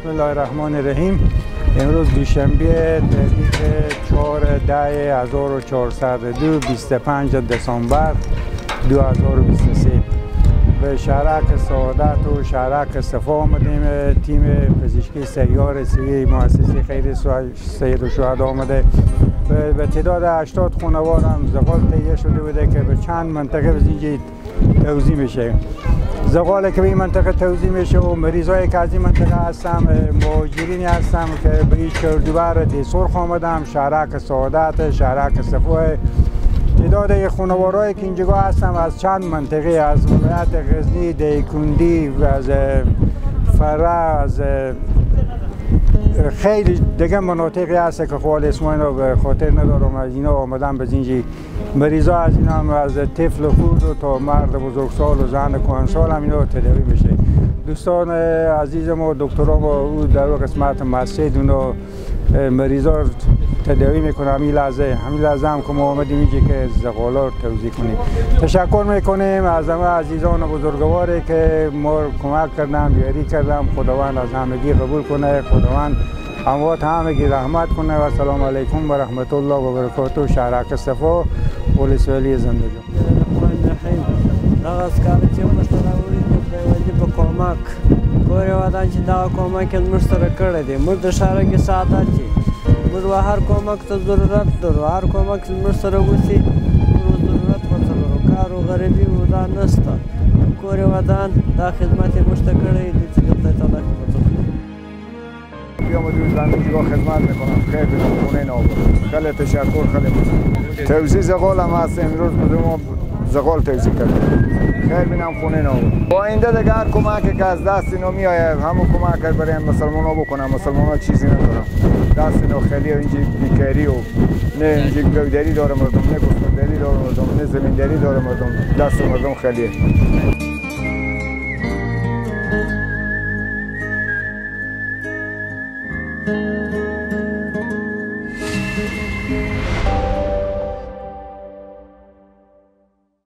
بسم الله الرحمن الرحیم. امروز دوشنبه تاریخ 4/10/1402 25 دسامبر 2023 به شهرک سعادت و شهرک صفا آمدیم. تیم پزشکی سیار سوی مؤسسه خیر سید الشهدا آمده. به تعداد 80 خانوار هم زغال تهیه شده بوده که به چند منطقه از اینجا توزیع میشه. زغال که به این منطقه توزیع میشه و مریضایی که از این منطقه هستم مهاجرینی هستم که به این چردوبر دیسرخ آمدم، شهرک سعادت، شهرک صفا. تعداد خانوارهایی که اینجا هستم از چند منطقه، از ولایت غزنی، دیکندی و از فره، از خیلی دیگه مناطقی هست که خواهد اسم اینا به خاطر ندارم. از اینا آمدن به اینجا مریضا، از اینا هم از طفل خورد و تا مرد بزرگسال و زن کهنسال هم اینا تداوی میشه. دوستان عزیز ما دکتران ما او در قسمت مسجد اونا مریضا تداوی میکنه. همین لحظه هم که ما آمدیم اینجا که زغالا رو توزیع کنیم. تشکر میکنیم از همه عزیزان و بزرگواری که ما کمک کردن، یاری کردن. خداوند از همگی قبول کنه، خداوند اموات همگی رحمت کنه. و سلام علیکم و رحمت الله و برکاته. شهرک صفا، پلیس ولی زنده جان. دغه کار چې موږ ته راوړي نو د واجب کومک کورې ودان چې دا کومک یې موږ سره کړی دی. موږ د شهرک سعادت چې موږ هر کومک ته ضرورت لرو، هر کومک چې موږ سره وشي موږ ضرورت ورته لرو. کار و غریبي و دا نشته. کورې ودان دا خدمت یې موږ ته کړی دی چې خدای تعالی خدمت وکړي. بیام امروز اینجا خدمت میکنم. خیر بدون خونه نابود. خیلی تشکر. خیلی توزیع زغال هم هست. امروز ما زغال توزیع کردیم. خیر بینم خونه نابود. با آینده دیگه هر کمکی که از دست اینا میآید همون کمک برای مسلمان ها بکنم. مسلمان ها چیزی ندارم. دست اینا خیلی اینجا بیکاری و نه اینجا گودری داره مردم، نه گوسفندری داره مردم، نه زمینداری داره مردم. دست مردم خیلیه.